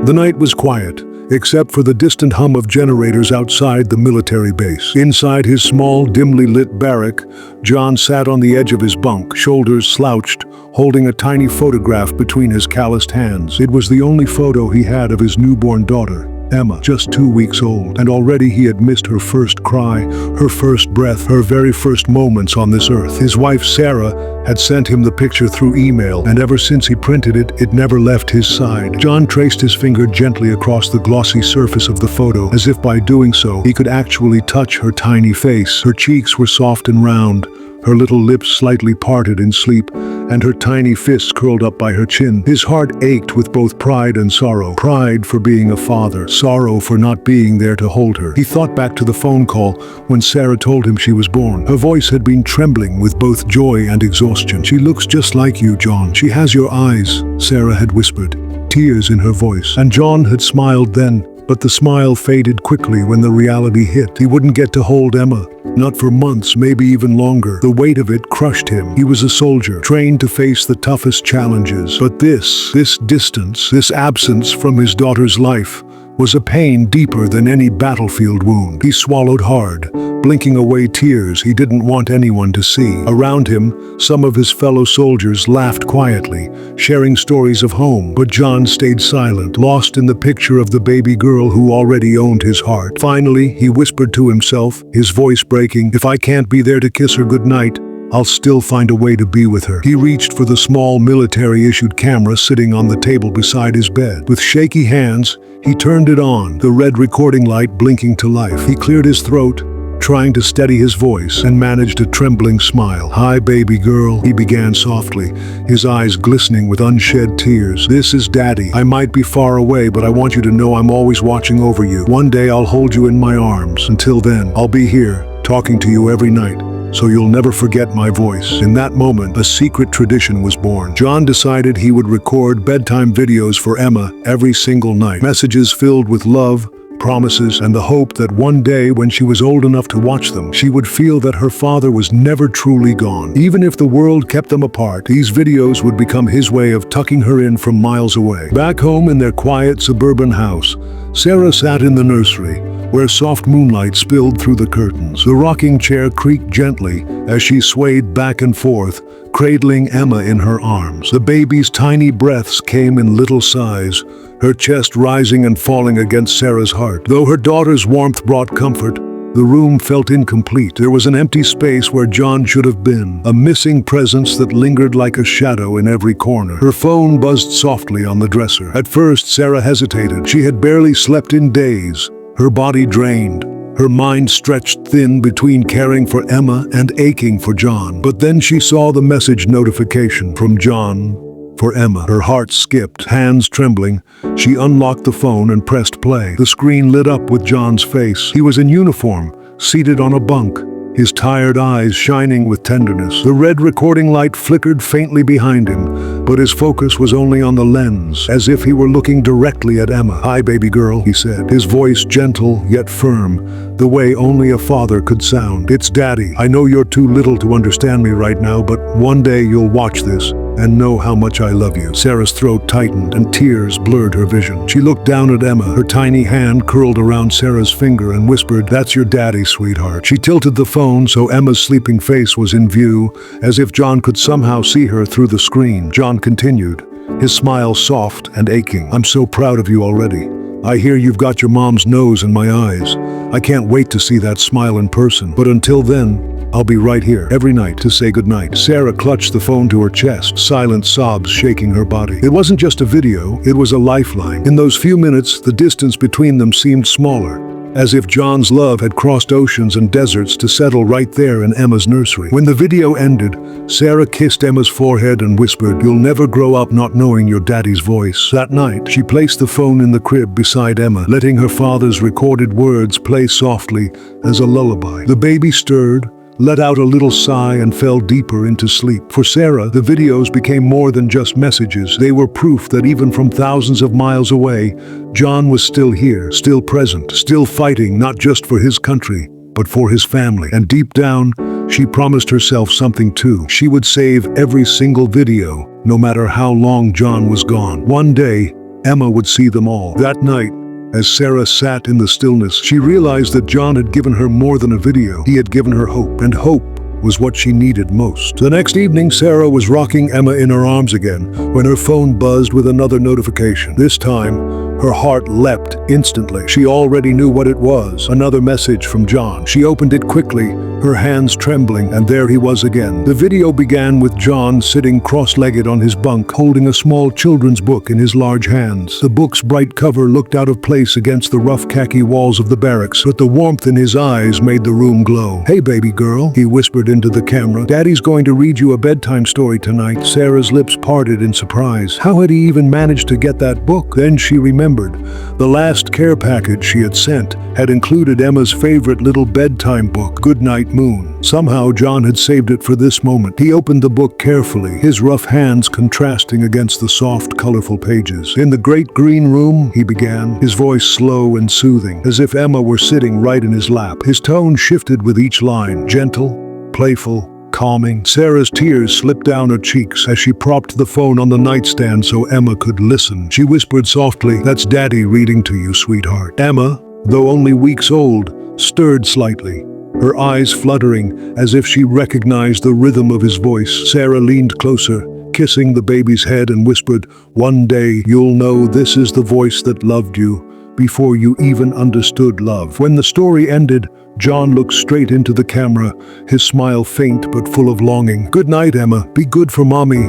The night was quiet, except for the distant hum of generators outside the military base. Inside his small, dimly lit barrack, John sat on the edge of his bunk, shoulders slouched, holding a tiny photograph between his calloused hands. It was the only photo he had of his newborn daughter, Emma, just 2 weeks old, and already he had missed her first cry, her first breath, her very first moments on this earth. His wife, Sarah, had sent him the picture through email, and ever since he printed it, it never left his side. John traced his finger gently across the glossy surface of the photo, as if by doing so, he could actually touch her tiny face. Her cheeks were soft and round, her little lips slightly parted in sleep, and her tiny fists curled up by her chin. His heart ached with both pride and sorrow. Pride for being a father, sorrow for not being there to hold her. He thought back to the phone call when Sarah told him she was born. Her voice had been trembling with both joy and exhaustion. "She looks just like you, John. She has your eyes," Sarah had whispered, tears in her voice. And John had smiled then, but the smile faded quickly when the reality hit. He wouldn't get to hold Emma. Not for months, maybe even longer. The weight of it crushed him. He was a soldier, trained to face the toughest challenges. But this distance, this absence from his daughter's life, was a pain deeper than any battlefield wound. He swallowed hard, blinking away tears he didn't want anyone to see. Around him, some of his fellow soldiers laughed quietly, sharing stories of home. But John stayed silent, lost in the picture of the baby girl who already owned his heart. Finally, he whispered to himself, his voice breaking, "If I can't be there to kiss her goodnight, I'll still find a way to be with her." He reached for the small military-issued camera sitting on the table beside his bed. With shaky hands, he turned it on, the red recording light blinking to life. He cleared his throat, trying to steady his voice, and managed a trembling smile. "Hi, baby girl," he began softly, his eyes glistening with unshed tears. "This is Daddy. I might be far away, but I want you to know I'm always watching over you. One day I'll hold you in my arms. Until then, I'll be here, talking to you every night, so you'll never forget my voice." In that moment, a secret tradition was born. John decided he would record bedtime videos for Emma every single night. Messages filled with love, promises, and the hope that one day when she was old enough to watch them, she would feel that her father was never truly gone. Even if the world kept them apart, these videos would become his way of tucking her in from miles away. Back home in their quiet suburban house, Sarah sat in the nursery, where soft moonlight spilled through the curtains. The rocking chair creaked gently as she swayed back and forth, cradling Emma in her arms. The baby's tiny breaths came in little sighs, her chest rising and falling against Sarah's heart. Though her daughter's warmth brought comfort, the room felt incomplete. There was an empty space where John should have been, a missing presence that lingered like a shadow in every corner. Her phone buzzed softly on the dresser. At first, Sarah hesitated. She had barely slept in days, her body drained, her mind stretched thin between caring for Emma and aching for John. But then she saw the message notification from John for Emma. Her heart skipped. Hands trembling, she unlocked the phone and pressed play. The screen lit up with John's face. He was in uniform, seated on a bunk, his tired eyes shining with tenderness. The red recording light flickered faintly behind him, but his focus was only on the lens, as if he were looking directly at Emma. "Hi, baby girl," he said, his voice gentle yet firm, the way only a father could sound. "It's Daddy. I know you're too little to understand me right now, but one day you'll watch this and know how much I love you." Sarah's throat tightened and tears blurred her vision. She looked down at Emma, her tiny hand curled around Sarah's finger, and whispered, "That's your daddy, sweetheart." She tilted the phone so Emma's sleeping face was in view, as if John could somehow see her through the screen. John continued, his smile soft and aching. "I'm so proud of you already. I hear you've got your mom's nose in my eyes. I can't wait to see that smile in person. But until then, I'll be right here every night to say goodnight." Sarah clutched the phone to her chest, silent sobs shaking her body. It wasn't just a video, it was a lifeline. In those few minutes, the distance between them seemed smaller, as if John's love had crossed oceans and deserts to settle right there in Emma's nursery. When the video ended, Sarah kissed Emma's forehead and whispered, "You'll never grow up not knowing your daddy's voice." That night, she placed the phone in the crib beside Emma, letting her father's recorded words play softly as a lullaby. The baby stirred, let out a little sigh, and fell deeper into sleep. For Sarah, the videos became more than just messages. They were proof that even from thousands of miles away, John was still here, still present, still fighting not just for his country, but for his family. And deep down, she promised herself something too. She would save every single video, no matter how long John was gone. One day, Emma would see them all. That night, as Sarah sat in the stillness, she realized that John had given her more than a video. He had given her hope, and hope was what she needed most. The next evening, Sarah was rocking Emma in her arms again when her phone buzzed with another notification. This time, her heart leapt instantly. She already knew what it was. Another message from John. She opened it quickly, her hands trembling, and there he was again. The video began with John sitting cross-legged on his bunk, holding a small children's book in his large hands. The book's bright cover looked out of place against the rough khaki walls of the barracks, but the warmth in his eyes made the room glow. "Hey, baby girl," he whispered into the camera. "Daddy's going to read you a bedtime story tonight." Sarah's lips parted in surprise. How had he even managed to get that book? Then she remembered. The last care package she had sent had included Emma's favorite little bedtime book, Goodnight Moon. Somehow John had saved it for this moment. He opened the book carefully, his rough hands contrasting against the soft, colorful pages. "In the great green room," he began, his voice slow and soothing, as if Emma were sitting right in his lap. His tone shifted with each line, gentle, playful, calming. Sarah's tears slipped down her cheeks as she propped the phone on the nightstand so Emma could listen. She whispered softly, "That's Daddy reading to you, sweetheart." Emma, though only weeks old, stirred slightly, her eyes fluttering as if she recognized the rhythm of his voice. Sarah leaned closer, kissing the baby's head, and whispered, "One day you'll know this is the voice that loved you before you even understood love." When the story ended, John looked straight into the camera, his smile faint but full of longing. "Good night, Emma. Be good for Mommy.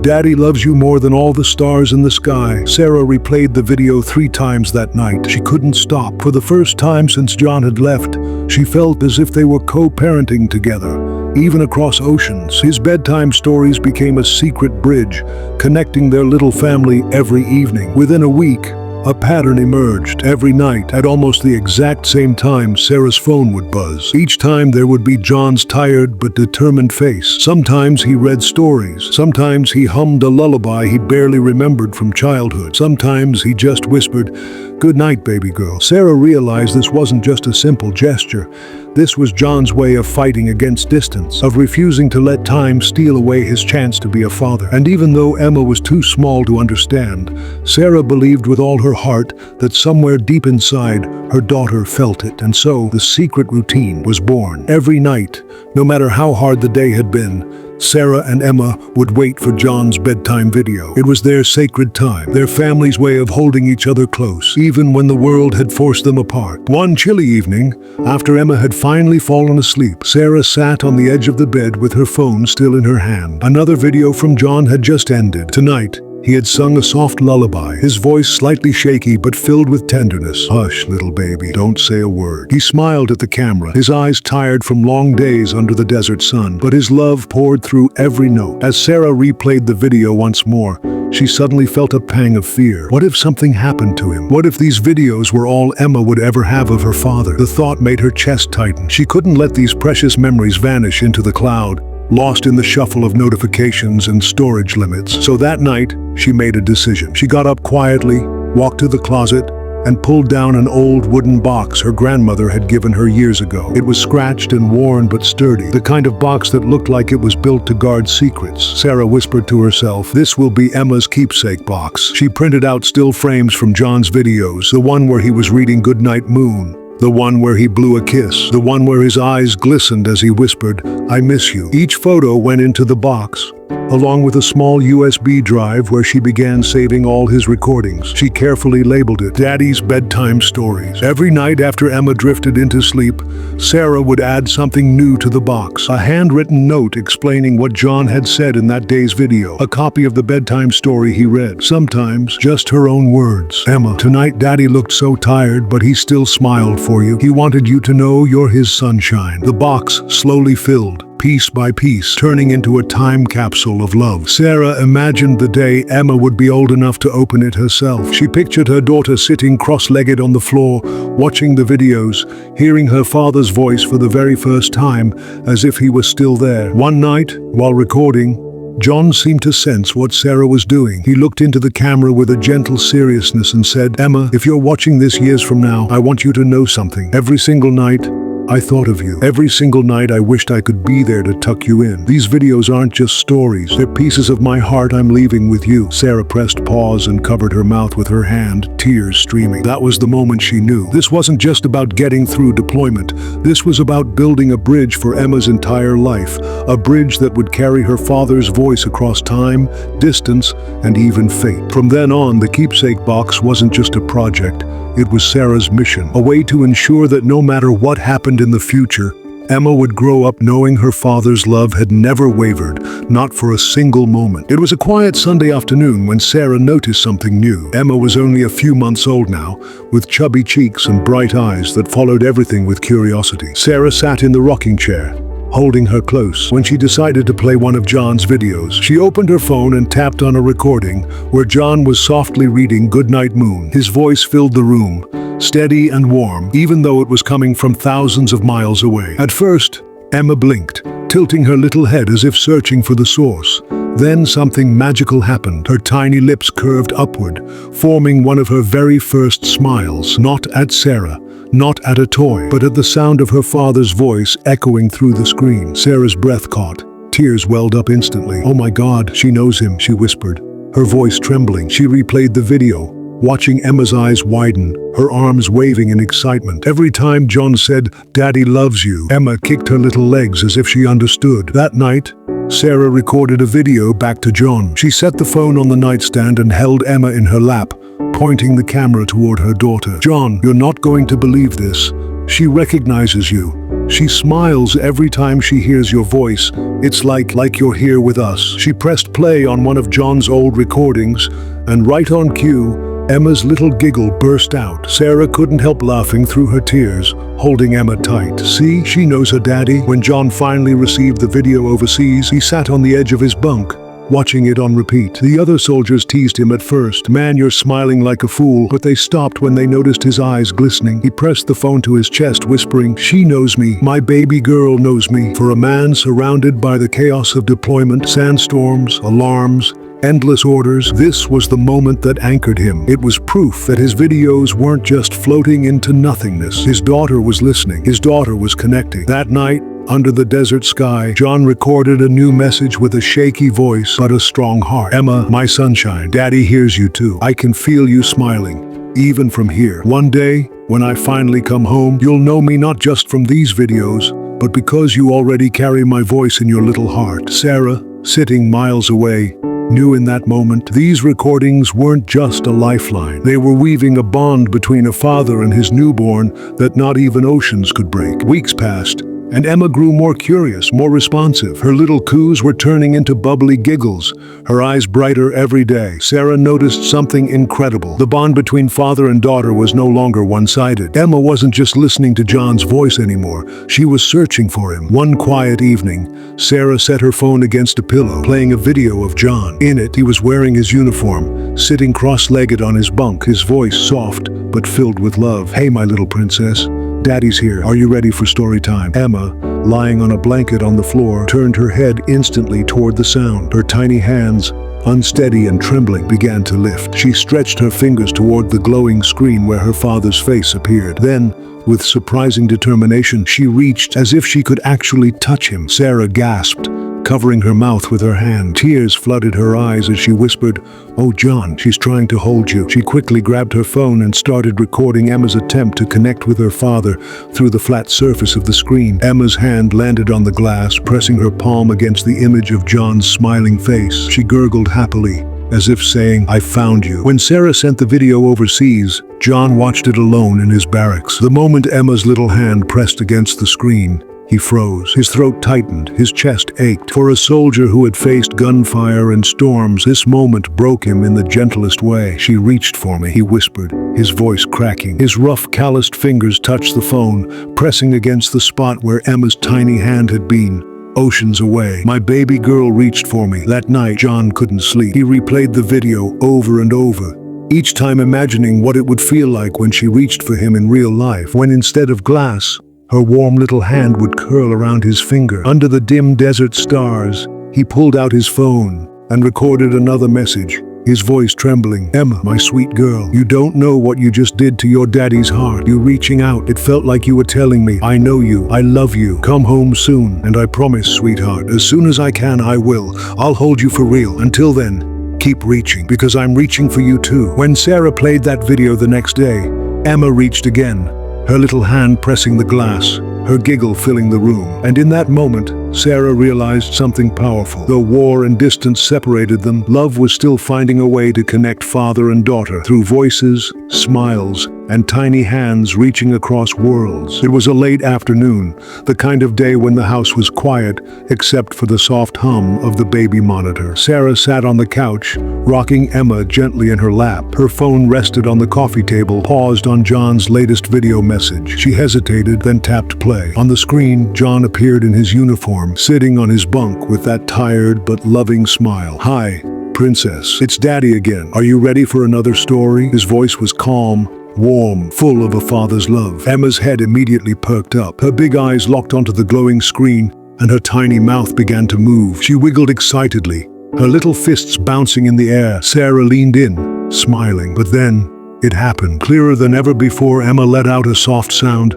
Daddy loves you more than all the stars in the sky." Sarah replayed the video 3 times that night. She couldn't stop. For the first time since John had left, she felt as if they were co-parenting together, even across oceans. His bedtime stories became a secret bridge, connecting their little family every evening. Within a week, a pattern emerged. Every night, at almost the exact same time, Sarah's phone would buzz. Each time there would be John's tired but determined face. Sometimes he read stories. Sometimes he hummed a lullaby he barely remembered from childhood. Sometimes he just whispered, "Good night, baby girl." Sarah realized this wasn't just a simple gesture. This was John's way of fighting against distance, of refusing to let time steal away his chance to be a father. And even though Emma was too small to understand, Sarah believed with all her heart that somewhere deep inside, her daughter felt it. And so, the secret routine was born. Every night, no matter how hard the day had been, Sarah and Emma would wait for John's bedtime video. It was their sacred time, their family's way of holding each other close, even when the world had forced them apart. One chilly evening, after Emma had finally fallen asleep, Sarah sat on the edge of the bed with her phone still in her hand. Another video from John had just ended. Tonight, he had sung a soft lullaby, his voice slightly shaky but filled with tenderness. "Hush, little baby, don't say a word." He smiled at the camera, his eyes tired from long days under the desert sun, but his love poured through every note. As Sarah replayed the video once more, she suddenly felt a pang of fear. What if something happened to him? What if these videos were all Emma would ever have of her father? The thought made her chest tighten. She couldn't let these precious memories vanish into the cloud, lost in the shuffle of notifications and storage limits. So that night, she made a decision. She got up quietly, walked to the closet, and pulled down an old wooden box her grandmother had given her years ago. It was scratched and worn but sturdy, the kind of box that looked like it was built to guard secrets. Sarah whispered to herself, "This will be Emma's keepsake box." She printed out still frames from John's videos, the one where he was reading Goodnight Moon, the one where he blew a kiss, the one where his eyes glistened as he whispered, "I miss you." Each photo went into the box, along with a small USB drive where she began saving all his recordings. She carefully labeled it, "Daddy's Bedtime Stories." Every night after Emma drifted into sleep, Sarah would add something new to the box. A handwritten note explaining what John had said in that day's video. A copy of the bedtime story he read. Sometimes just her own words. "Emma, tonight Daddy looked so tired, but he still smiled for you. He wanted you to know you're his sunshine." The box slowly filled, piece by piece, turning into a time capsule of love. Sarah imagined the day Emma would be old enough to open it herself. She pictured her daughter sitting cross-legged on the floor, watching the videos, hearing her father's voice for the very first time, as if he was still there. One night, while recording, John seemed to sense what Sarah was doing. He looked into the camera with a gentle seriousness and said, "Emma, if you're watching this years from now, I want you to know something. Every single night, I thought of you. Every single night I wished I could be there to tuck you in. These videos aren't just stories. They're pieces of my heart I'm leaving with you." Sarah pressed pause and covered her mouth with her hand, tears streaming. That was the moment she knew. This wasn't just about getting through deployment. This was about building a bridge for Emma's entire life. A bridge that would carry her father's voice across time, distance, and even fate. From then on, the keepsake box wasn't just a project. It was Sarah's mission, a way to ensure that no matter what happened in the future, Emma would grow up knowing her father's love had never wavered, not for a single moment. It was a quiet Sunday afternoon when Sarah noticed something new. Emma was only a few months old now, with chubby cheeks and bright eyes that followed everything with curiosity. Sarah sat in the rocking chair, holding her close. When she decided to play one of John's videos, she opened her phone and tapped on a recording where John was softly reading "Goodnight Moon." His voice filled the room, steady and warm, even though it was coming from thousands of miles away. At first, Emma blinked, tilting her little head as if searching for the source. Then something magical happened. Her tiny lips curved upward, forming one of her very first smiles, not at Sarah, not at a toy, but at the sound of her father's voice echoing through the screen. Sarah's breath caught. Tears welled up instantly. "Oh my God, she knows him," she whispered, her voice trembling. She replayed the video, watching Emma's eyes widen, her arms waving in excitement. Every time John said, "Daddy loves you," Emma kicked her little legs as if she understood. That night, Sarah recorded a video back to John. She set the phone on the nightstand and held Emma in her lap, pointing the camera toward her daughter. "John, you're not going to believe this. She recognizes you. She smiles every time she hears your voice. It's like you're here with us." She pressed play on one of John's old recordings, and right on cue, Emma's little giggle burst out. Sarah couldn't help laughing through her tears, holding Emma tight. "See, she knows her daddy." When John finally received the video overseas, he sat on the edge of his bunk, watching it on repeat. The other soldiers teased him at first. "Man, you're smiling like a fool," but they stopped when they noticed his eyes glistening. He pressed the phone to his chest, whispering, "She knows me. My baby girl knows me." For a man surrounded by the chaos of deployment, sandstorms, alarms, endless orders, this was the moment that anchored him. It was proof that his videos weren't just floating into nothingness. His daughter was listening. His daughter was connecting. That night, under the desert sky, John recorded a new message with a shaky voice but a strong heart. "Emma, my sunshine, Daddy hears you too. I can feel you smiling, even from here. One day, when I finally come home, you'll know me not just from these videos, but because you already carry my voice in your little heart." Sarah, sitting miles away, knew in that moment these recordings weren't just a lifeline. They were weaving a bond between a father and his newborn that not even oceans could break. Weeks passed, and Emma grew more curious, more responsive. Her little coos were turning into bubbly giggles, her eyes brighter every day. Sarah noticed something incredible. The bond between father and daughter was no longer one-sided. Emma wasn't just listening to John's voice anymore. She was searching for him. One quiet evening, Sarah set her phone against a pillow, playing a video of John. In it, he was wearing his uniform, sitting cross-legged on his bunk, his voice soft but filled with love. "Hey, my little princess. Daddy's here. Are you ready for story time?" Emma, lying on a blanket on the floor, turned her head instantly toward the sound. Her tiny hands, unsteady and trembling, began to lift. She stretched her fingers toward the glowing screen where her father's face appeared. Then, with surprising determination, she reached as if she could actually touch him. Sarah gasped, covering her mouth with her hand. Tears flooded her eyes as she whispered, "Oh, John, she's trying to hold you." She quickly grabbed her phone and started recording Emma's attempt to connect with her father through the flat surface of the screen. Emma's hand landed on the glass, pressing her palm against the image of John's smiling face. She gurgled happily, as if saying, "I found you." When Sarah sent the video overseas, John watched it alone in his barracks. The moment Emma's little hand pressed against the screen, he froze. His throat tightened, his chest ached. For a soldier who had faced gunfire and storms, this moment broke him in the gentlest way. "She reached for me," he whispered, his voice cracking. His rough, calloused fingers touched the phone, pressing against the spot where Emma's tiny hand had been, oceans away. "My baby girl reached for me." That night, John couldn't sleep. He replayed the video over and over, each time imagining what it would feel like when she reached for him in real life, when instead of glass, her warm little hand would curl around his finger. Under the dim desert stars, he pulled out his phone and recorded another message, his voice trembling. "Emma, my sweet girl, you don't know what you just did to your daddy's heart. You reaching out, it felt like you were telling me, I know you, I love you. Come home soon, and I promise, sweetheart, as soon as I can, I will. I'll hold you for real. Until then, keep reaching, because I'm reaching for you too." When Sarah played that video the next day, Emma reached again, her little hand pressing the glass, her giggle filling the room. And in that moment, Sarah realized something powerful. Though war and distance separated them, love was still finding a way to connect father and daughter through voices, smiles, and tiny hands reaching across worlds. It was a late afternoon, the kind of day when the house was quiet, except for the soft hum of the baby monitor. Sarah sat on the couch, rocking Emma gently in her lap. Her phone rested on the coffee table, paused on John's latest video message. She hesitated, then tapped play. On the screen, John appeared in his uniform, sitting on his bunk with that tired but loving smile. "Hi, Princess. It's Daddy again. Are you ready for another story?" His voice was calm, warm, full of a father's love. Emma's head immediately perked up. Her big eyes locked onto the glowing screen, and her tiny mouth began to move. She wiggled excitedly, her little fists bouncing in the air. Sarah leaned in, smiling. But then, it happened. Clearer than ever before, Emma let out a soft sound.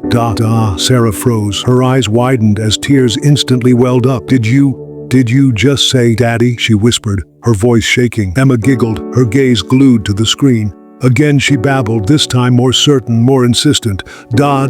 Da. Sarah froze. Her eyes widened as tears instantly welled up. Did you just say Daddy?" she whispered, her voice shaking. Emma giggled, her gaze glued to the screen. Again she babbled, this time more certain, more insistent. Da.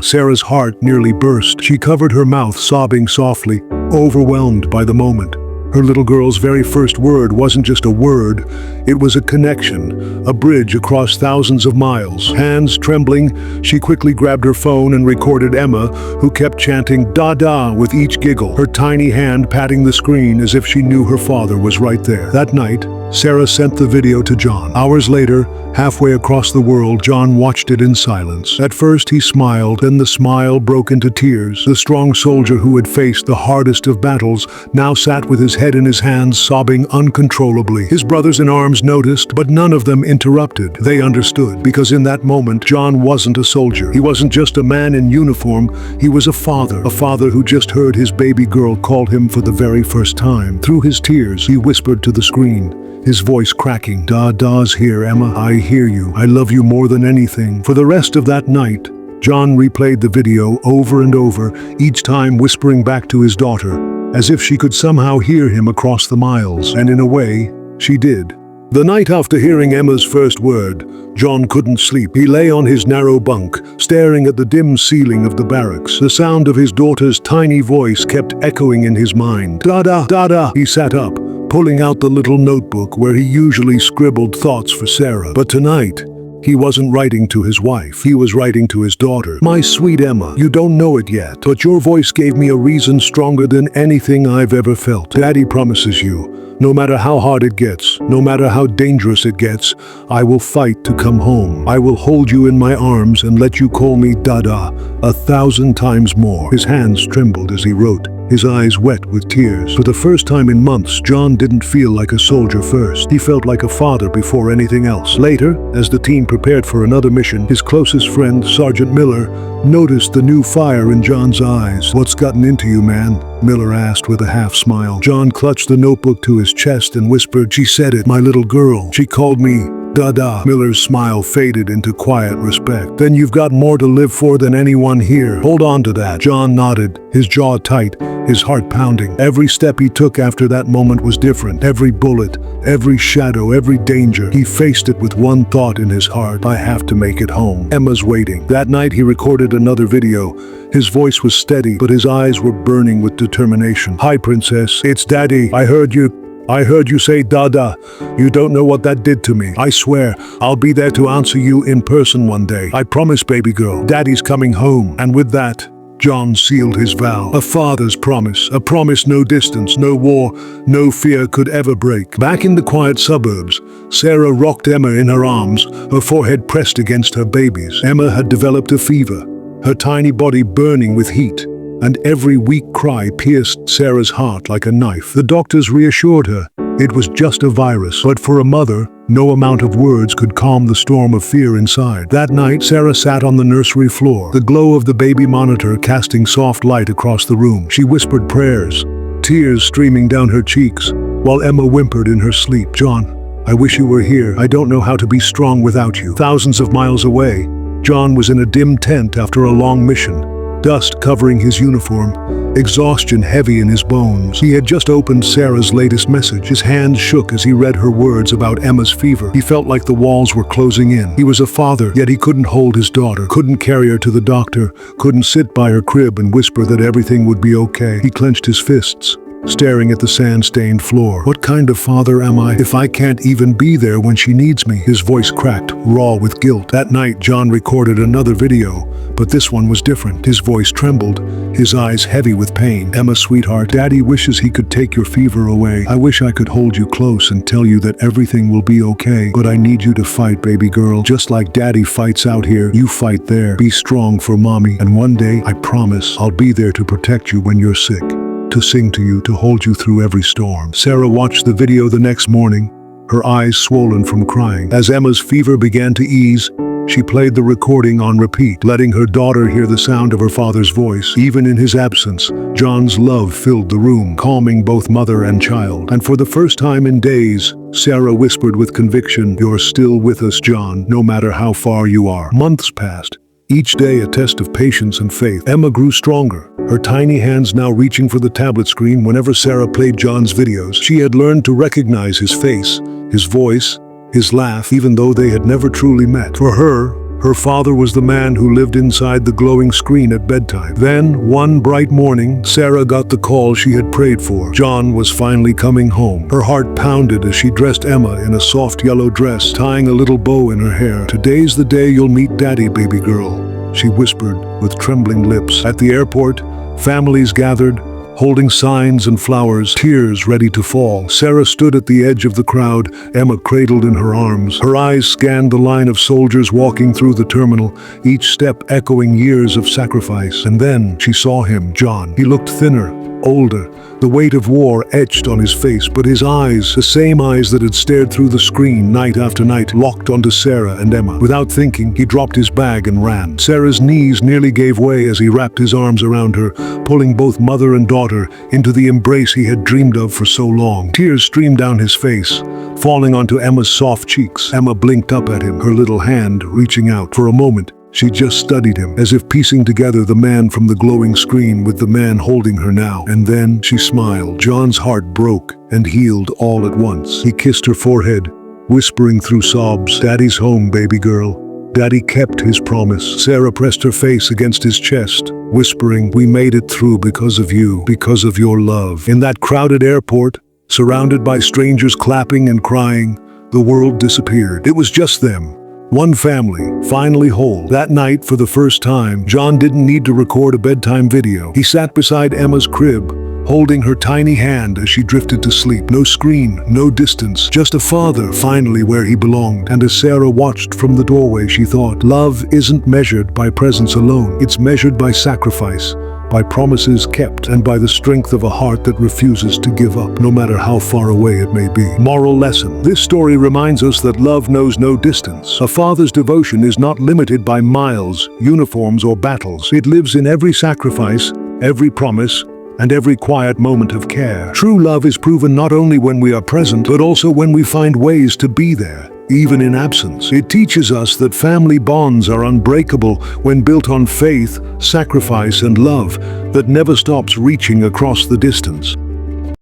Sarah's heart nearly burst. She covered her mouth, sobbing softly, overwhelmed by the moment. Her little girl's very first word wasn't just a word, it was a connection, a bridge across thousands of miles. Hands trembling, she quickly grabbed her phone and recorded Emma, who kept chanting da with each giggle, her tiny hand patting the screen as if she knew her father was right there. That night, Sarah sent the video to John. Hours later, halfway across the world, John watched it in silence. At first he smiled, then the smile broke into tears. The strong soldier who had faced the hardest of battles now sat with his head in his hands, sobbing uncontrollably. His brothers in arms noticed, but none of them interrupted. They understood, because in that moment, John wasn't a soldier. He wasn't just a man in uniform, he was a father who just heard his baby girl call him for the very first time. Through his tears, he whispered to the screen, his voice cracking, "Da's here, Emma. I hear you. I love you more than anything." For the rest of that night, John replayed the video over and over, each time whispering back to his daughter, as if she could somehow hear him across the miles. And in a way, she did. The night after hearing Emma's first word, John couldn't sleep. He lay on his narrow bunk, staring at the dim ceiling of the barracks. The sound of his daughter's tiny voice kept echoing in his mind. Da. He sat up, pulling out the little notebook where he usually scribbled thoughts for Sarah. But tonight, he wasn't writing to his wife, he was writing to his daughter. "My sweet Emma, you don't know it yet, but your voice gave me a reason stronger than anything I've ever felt. Daddy promises you, no matter how hard it gets, no matter how dangerous it gets, I will fight to come home. I will hold you in my arms and let you call me Dada 1,000 times more." His hands trembled as he wrote, his eyes wet with tears. For the first time in months, John didn't feel like a soldier first. He felt like a father before anything else. Later, as the team prepared for another mission, his closest friend, Sergeant Miller, noticed the new fire in John's eyes. "What's gotten into you, man?" Miller asked with a half smile. John clutched the notebook to his chest and whispered, "She said it, my little girl. She called me Dada." Miller's smile faded into quiet respect. "Then you've got more to live for than anyone here. Hold on to that." John nodded, his jaw tight, his heart pounding. Every step he took after that moment was different. Every bullet, every shadow, every danger, he faced it with one thought in his heart: I have to make it home. Emma's waiting. That night he recorded another video. His voice was steady, but his eyes were burning with determination. "Hi, Princess. It's Daddy. I heard you say Dada. You don't know what that did to me. I swear, I'll be there to answer you in person one day. I promise, baby girl. Daddy's coming home." And with that, John sealed his vow. A father's promise. A promise no distance, no war, no fear could ever break. Back in the quiet suburbs, Sarah rocked Emma in her arms, her forehead pressed against her baby's. Emma had developed a fever, her tiny body burning with heat, and every weak cry pierced Sarah's heart like a knife. The doctors reassured her it was just a virus, but for a mother, no amount of words could calm the storm of fear inside. That night, Sarah sat on the nursery floor, the glow of the baby monitor casting soft light across the room. She whispered prayers, tears streaming down her cheeks, while Emma whimpered in her sleep. "John, I wish you were here. I don't know how to be strong without you." Thousands of miles away, John was in a dim tent after a long mission, dust covering his uniform, exhaustion heavy in his bones. He had just opened Sarah's latest message. His hands shook as he read her words about Emma's fever. He felt like the walls were closing in. He was a father, yet he couldn't hold his daughter, couldn't carry her to the doctor, couldn't sit by her crib and whisper that everything would be okay. He clenched his fists, staring at the sand-stained floor. "What kind of father am I if I can't even be there when she needs me?" His voice cracked, raw with guilt. That night, John recorded another video, but this one was different. His voice trembled, his eyes heavy with pain. "Emma, sweetheart, Daddy wishes he could take your fever away. I wish I could hold you close and tell you that everything will be okay. But I need you to fight, baby girl. Just like Daddy fights out here, you fight there. Be strong for Mommy, and one day, I promise, I'll be there to protect you when you're sick, to sing to you, to hold you through every storm." Sarah watched the video the next morning, her eyes swollen from crying. As Emma's fever began to ease, she played the recording on repeat, letting her daughter hear the sound of her father's voice. Even in his absence, John's love filled the room, calming both mother and child. And for the first time in days, Sarah whispered with conviction, "You're still with us, John, no matter how far you are." Months passed, each day a test of patience and faith. Emma grew stronger, her tiny hands now reaching for the tablet screen whenever Sarah played John's videos. She had learned to recognize his face, his voice, his laugh, even though they had never truly met. For her father was the man who lived inside the glowing screen at bedtime. Then, one bright morning, Sarah got the call she had prayed for. John was finally coming home. Her heart pounded as she dressed Emma in a soft yellow dress, tying a little bow in her hair. "Today's the day you'll meet Daddy, baby girl," she whispered with trembling lips. At the airport, families gathered, holding signs and flowers, tears ready to fall. Sarah stood at the edge of the crowd, Emma cradled in her arms. Her eyes scanned the line of soldiers walking through the terminal, each step echoing years of sacrifice. And then she saw him, John. He looked thinner, older, the weight of war etched on his face, but his eyes, the same eyes that had stared through the screen night after night, locked onto Sarah and Emma. Without thinking, he dropped his bag and ran. Sarah's knees nearly gave way as he wrapped his arms around her, pulling both mother and daughter into the embrace he had dreamed of for so long. Tears streamed down his face, falling onto Emma's soft cheeks. Emma blinked up at him, her little hand reaching out. For a moment, she just studied him, as if piecing together the man from the glowing screen with the man holding her now. And then she smiled. John's heart broke and healed all at once. He kissed her forehead, whispering through sobs, "Daddy's home, baby girl. Daddy kept his promise." Sarah pressed her face against his chest, whispering, "We made it through because of you, because of your love." In that crowded airport, surrounded by strangers clapping and crying, the world disappeared. It was just them. One family, finally whole. That night, for the first time, John didn't need to record a bedtime video. He sat beside Emma's crib, holding her tiny hand as she drifted to sleep. No screen, no distance, just a father finally where he belonged. And as Sarah watched from the doorway, she thought, love isn't measured by presence alone. It's measured by sacrifice, by promises kept, and by the strength of a heart that refuses to give up, no matter how far away it may be. Moral lesson. This story reminds us that love knows no distance. A father's devotion is not limited by miles, uniforms, or battles. It lives in every sacrifice, every promise, and every quiet moment of care. True love is proven not only when we are present, but also when we find ways to be there, even in absence. It teaches us that family bonds are unbreakable when built on faith, sacrifice, and love that never stops reaching across the distance.